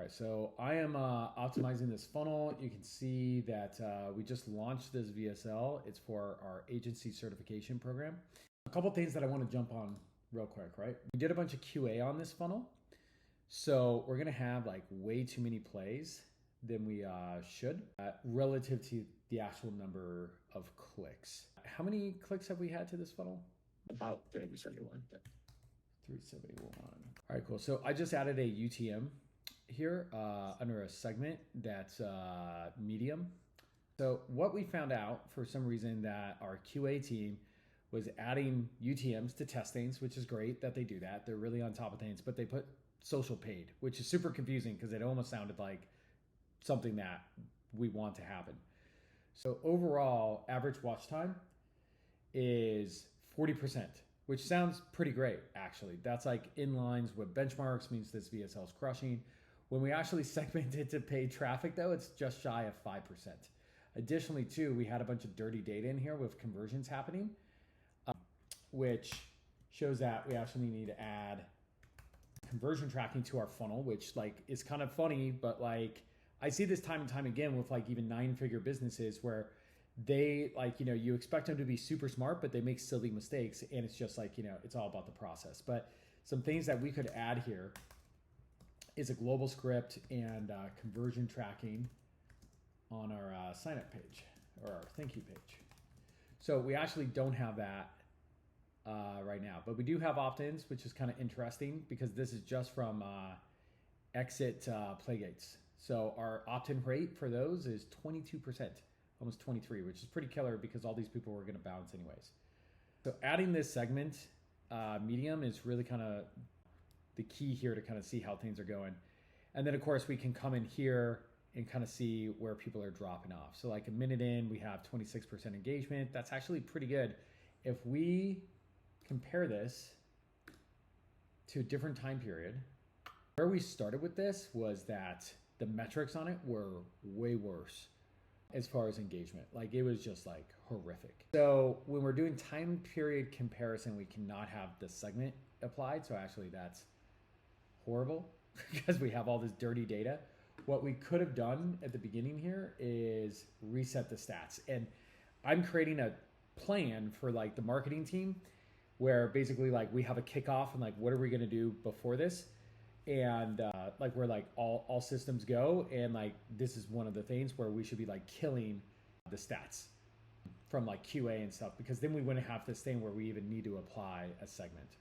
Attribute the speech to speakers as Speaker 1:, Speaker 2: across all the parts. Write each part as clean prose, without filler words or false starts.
Speaker 1: guys, so I am optimizing this funnel. You can see that we just launched this VSL. It's for our agency certification program. A couple things that I want to jump on real quick, right? We did a bunch of QA on this funnel. So we're gonna have like way too many plays than we should relative to the actual number of clicks. How many clicks have we had to this funnel?
Speaker 2: About 371.
Speaker 1: 371. All right, cool. So I just added a UTM here under a segment that's medium. So what we found out for some reason that our QA team was adding UTMs to testings, which is great that they do that. They're really on top of things, but they put social paid, which is super confusing because it almost sounded like something that we want to happen. So overall, average watch time is 40%, which sounds pretty great, actually. That's like in lines with benchmarks, means this VSL is crushing. When we actually segment it to paid traffic, though, it's just shy of 5%. Additionally, too, we had a bunch of dirty data in here with conversions happening, which shows that we actually need to add conversion tracking to our funnel, which like is kind of funny, but like I see this time and time again with like even 9-figure businesses where they like, you expect them to be super smart, but they make silly mistakes. And it's just like, it's all about the process. But some things that we could add here is a global script and conversion tracking on our sign up page or our thank you page. So we actually don't have that right now, but we do have opt-ins, which is kind of interesting because this is just from exit playgates. So our opt-in rate for those is 22%, almost 23, which is pretty killer because all these people were going to bounce anyways. So adding this segment medium is really kind of the key here to kind of see how things are going. And then of course we can come in here and kind of see where people are dropping off. So like a minute in, we have 26% engagement. That's actually pretty good. If we compare this to a different time period, where we started with this was that the metrics on it were way worse as far as engagement. Like it was just like horrific. So when we're doing time period comparison, we cannot have the segment applied. So actually that's horrible because we have all this dirty data. What we could have done at the beginning here is reset the stats. And I'm creating a plan for like the marketing team where basically like we have a kickoff and like, what are we going to do before this? And like we're like all systems go. And like, this is one of the things where we should be like killing the stats from like QA and stuff, because then we wouldn't have this thing where we even need to apply a segment.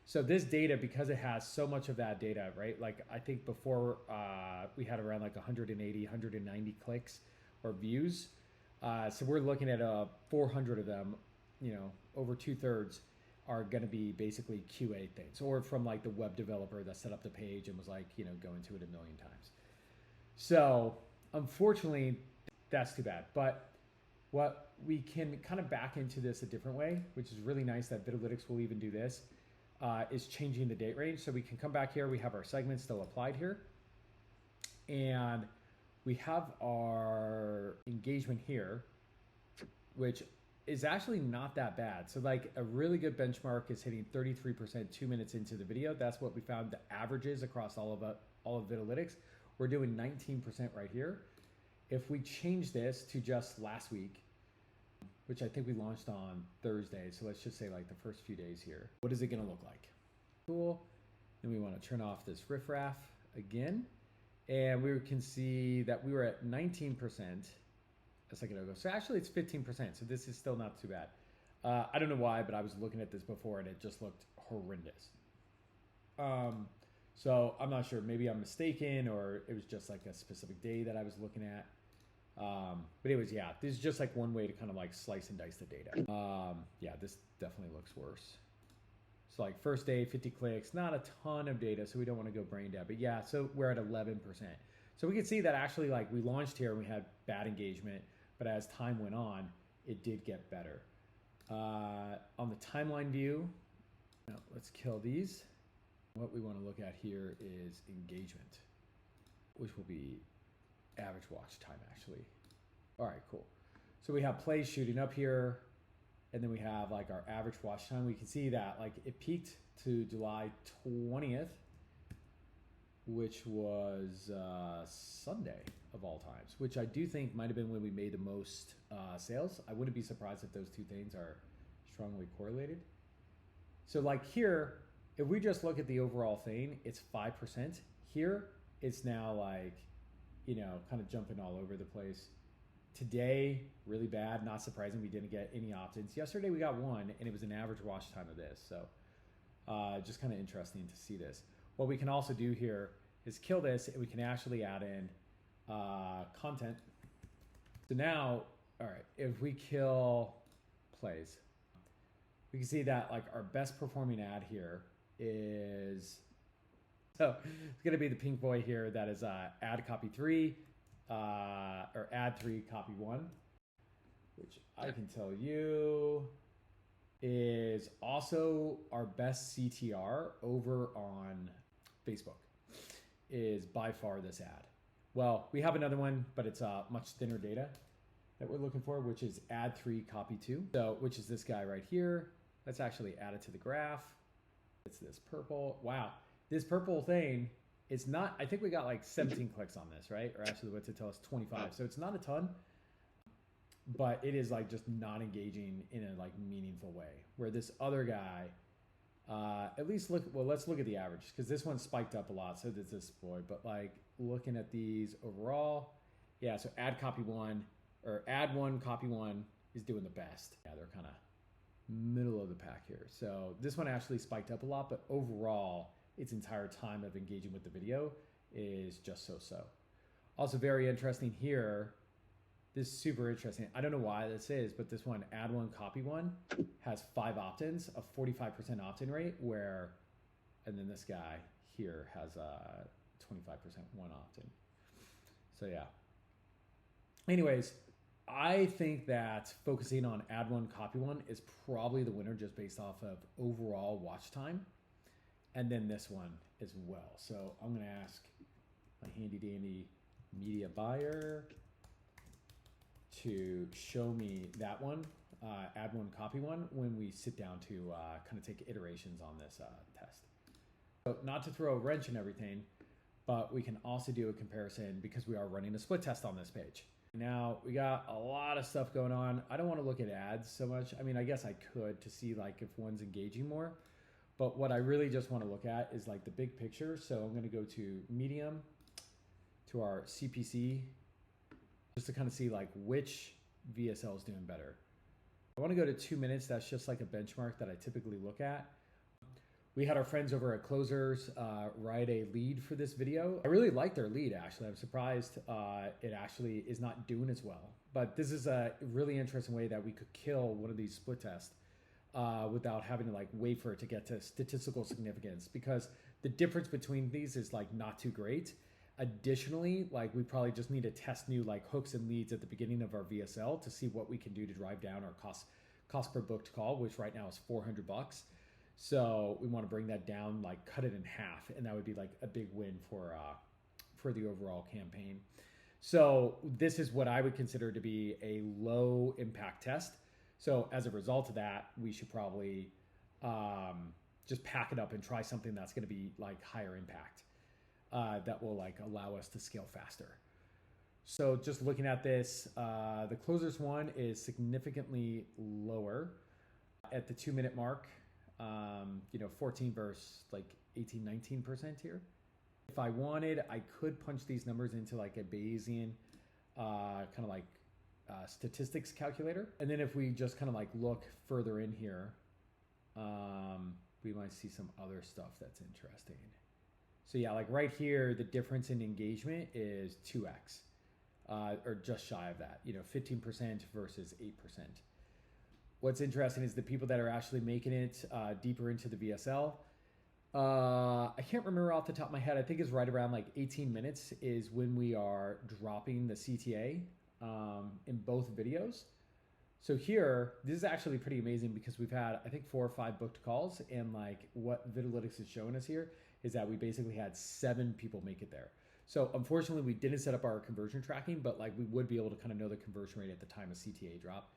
Speaker 1: So this data, because it has so much of that data, right? Like I think before we had around like 180, 190 clicks or views. So we're looking at 400 of them, over 2/3 are going to be basically QA things, or from like the web developer that set up the page and was like, going to it 1,000,000 times. So unfortunately, that's too bad. But what we can kind of back into this a different way, which is really nice that Vidalytics will even do this, is changing the date range. So we can come back here. We have our segments still applied here. And we have our engagement here, which is actually not that bad. So like a really good benchmark is hitting 33% 2 minutes into the video. That's what we found the averages across all of Vidalytics. We're doing 19% right here. If we change this to just last week, which I think we launched on Thursday, so let's just say like the first few days here, what is it gonna look like? Cool. Then we wanna turn off this riffraff again. And we can see that we were at 19% a second ago. So actually it's 15%. So this is still not too bad. I don't know why, but I was looking at this before and it just looked horrendous. So I'm not sure, maybe I'm mistaken or it was just like a specific day that I was looking at. But anyways, yeah, this is just like one way to kind of like slice and dice the data. Yeah, this definitely looks worse. So like first day, 50 clicks, not a ton of data, so we don't want to go brain dead. But yeah, so we're at 11%. So we can see that actually like we launched here and we had bad engagement, but as time went on, it did get better. On the timeline view, now let's kill these. What we want to look at here is engagement, which will be average watch time actually. All right, cool. So we have plays shooting up here, and then we have like our average watch time. We can see that like it peaked to July 20th, which was Sunday of all times, which I do think might have been when we made the most sales. I wouldn't be surprised if those two things are strongly correlated. So like here, if we just look at the overall thing, it's 5%. Here, it's now like, you know, kind of jumping all over the place. Today, really bad. Not surprising we didn't get any opt-ins. Yesterday we got one, and it was an average watch time of this. So just kind of interesting to see this. What we can also do here is kill this, and we can actually add in content. So now, all right, if we kill plays, we can see that like our best performing ad here is, so it's going to be the pink boy here. That is ad copy 3 or ad 3 copy 1, which I can tell you is also our best CTR over on Facebook, is by far this ad. Well, we have another one, but it's much thinner data that we're looking for, which is ad 3 copy 2. So, which is this guy right here. Let's actually add it to the graph. It's this purple. Wow, this purple thing is not, I think we got like 17 clicks on this, right? Or actually what's it tell us, 25. So it's not a ton, but it is like just not engaging in a like meaningful way. Where this other guy, at least look, well, let's look at the average, because this one spiked up a lot. So does this boy, but like looking at these overall, yeah, so ad copy 1 or ad 1 copy 1 is doing the best. Yeah, they're kind of middle of the pack here. So this one actually spiked up a lot, but overall its entire time of engaging with the video is just so. Also very interesting here, this is super interesting. I don't know why this is, but this one, ad 1 copy 1, has 5 opt-ins, a 45% opt-in rate, where, and then this guy here has a 25% 1 opt-in. So yeah. Anyways, I think that focusing on ad 1 copy 1 is probably the winner, just based off of overall watch time, and then this one as well. So I'm going to ask my handy dandy media buyer to show me that one, ad 1 copy 1, when we sit down to kind of take iterations on this test. So not to throw a wrench in everything, but we can also do a comparison because we are running a split test on this page. Now we got a lot of stuff going on. I don't want to look at ads so much. I mean, I guess I could to see like if one's engaging more, but what I really just want to look at is like the big picture. So I'm going to go to medium, to our CPC, just to kind of see like which VSL is doing better. I want to go to 2 minutes. That's just like a benchmark that I typically look at. We had our friends over at Closers write a lead for this video. I really like their lead, actually. I'm surprised it actually is not doing as well. But this is a really interesting way that we could kill one of these split tests without having to like wait for it to get to statistical significance, because the difference between these is like not too great. Additionally, like we probably just need to test new like hooks and leads at the beginning of our VSL to see what we can do to drive down our cost per booked call, which right now is $400. So we want to bring that down, like cut it in half, and that would be like a big win for the overall campaign. So this is what I would consider to be a low impact test. So as a result of that, we should probably just pack it up and try something that's going to be like higher impact, that will like allow us to scale faster. So just looking at this, the Closers one is significantly lower at the 2 minute mark. 14 versus like 18-19% here. If I wanted, I could punch these numbers into like a Bayesian kind of like statistics calculator. And then if we just kind of like look further in here, we might see some other stuff that's interesting. So yeah, like right here, the difference in engagement is 2x, or just shy of that, 15% versus 8%. What's interesting is the people that are actually making it deeper into the VSL. I can't remember off the top of my head. I think it's right around like 18 minutes is when we are dropping the CTA in both videos. So here, this is actually pretty amazing because we've had, I think, 4 or 5 booked calls, and like what Vidalytics is showing us here is that we basically had 7 people make it there. So unfortunately, we didn't set up our conversion tracking, but like we would be able to kind of know the conversion rate at the time of CTA drop.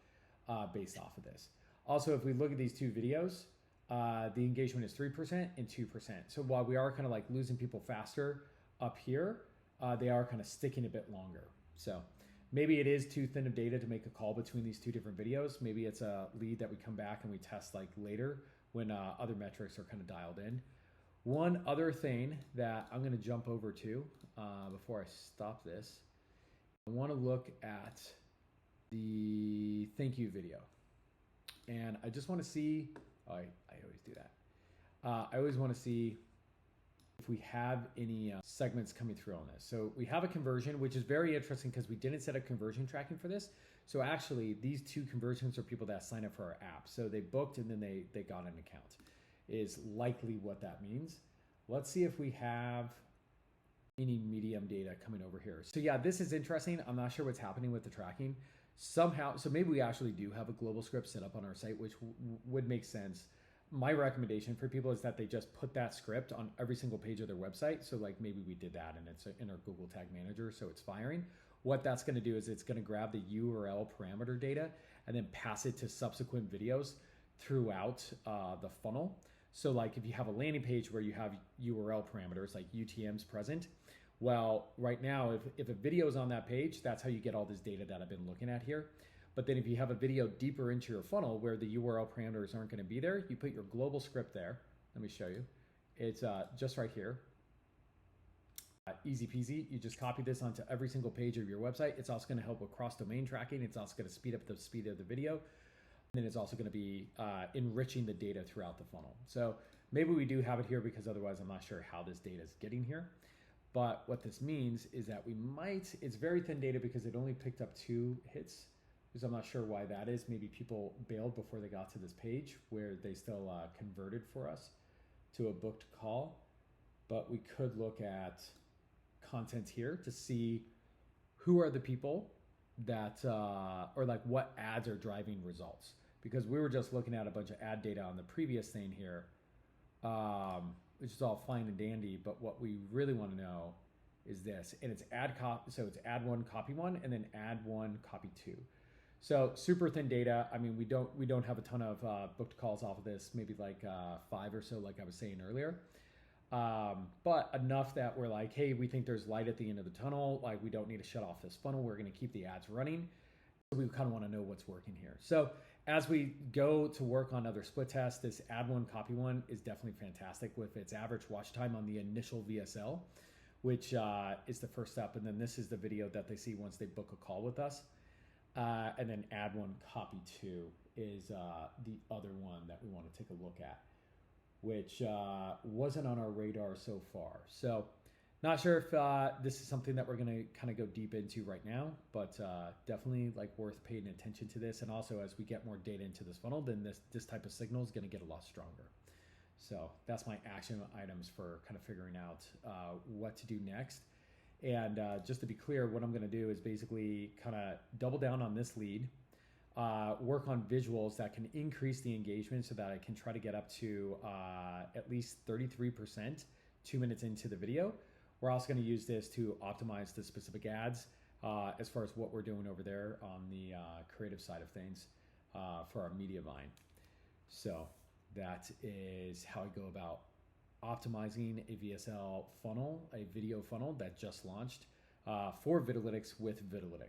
Speaker 1: Based off of this. Also, if we look at these 2 videos, the engagement is 3% and 2%. So while we are kind of like losing people faster up here, they are kind of sticking a bit longer. So maybe it is too thin of data to make a call between these two different videos. Maybe it's a lead that we come back and we test like later when other metrics are kind of dialed in. One other thing that I'm going to jump over to before I stop this, I want to look at the thank you video. And I just want to see, I always do that. I always want to see if we have any segments coming through on this. So we have a conversion, which is very interesting because we didn't set up conversion tracking for this. So actually these two conversions are people that sign up for our app. So they booked and then they got an account is likely what that means. Let's see if we have any medium data coming over here. So yeah, this is interesting. I'm not sure what's happening with the tracking somehow. So maybe we actually do have a global script set up on our site, which would make sense. My recommendation for people is that they just put that script on every single page of their website. So like maybe we did that and it's in our Google Tag Manager, so it's firing. What that's going to do is it's going to grab the URL parameter data and then pass it to subsequent videos throughout the funnel. So like if you have a landing page where you have URL parameters like UTMs present, well, right now, if a video is on that page, that's how you get all this data that I've been looking at here. But then if you have a video deeper into your funnel where the URL parameters aren't going to be there, you put your global script there. Let me show you. It's just right here. Easy peasy. You just copy this onto every single page of your website. It's also going to help with cross-domain tracking. It's also going to speed up the speed of the video. And then it's also going to be enriching the data throughout the funnel. So maybe we do have it here because otherwise I'm not sure how this data is getting here. But what this means is that we might, it's very thin data because it only picked up 2 hits. Because I'm not sure why that is. Maybe people bailed before they got to this page where they still converted for us to a booked call. But we could look at content here to see who are the people that, or like what ads are driving results. Because we were just looking at a bunch of ad data on the previous thing here, which is all fine and dandy. But what we really want to know is this, and it's ad copy. So it's ad 1, copy 1, and then ad 1, copy 2. So super thin data. I mean, we don't have a ton of booked calls off of this, maybe like 5 or so, like I was saying earlier. But enough that we're like, hey, we think there's light at the end of the tunnel. Like we don't need to shut off this funnel. We're going to keep the ads running. So we kind of want to know what's working here. So as we go to work on other split tests, this ad 1, copy 1 is definitely fantastic with its average watch time on the initial VSL, which is the first step. And then this is the video that they see once they book a call with us. And then ad 1, copy 2 is the other one that we want to take a look at, which wasn't on our radar so far. So not sure if this is something that we're going to kind of go deep into right now, but definitely like worth paying attention to this. And also as we get more data into this funnel, then this type of signal is going to get a lot stronger. So that's my action items for kind of figuring out what to do next. And just to be clear, what I'm going to do is basically kind of double down on this lead, work on visuals that can increase the engagement so that I can try to get up to at least 33% 2 minutes into the video. We're also going to use this to optimize the specific ads as far as what we're doing over there on the creative side of things for our media buying. So that is how I go about optimizing a VSL funnel, a video funnel that just launched for Vidalytics with Vidalytics.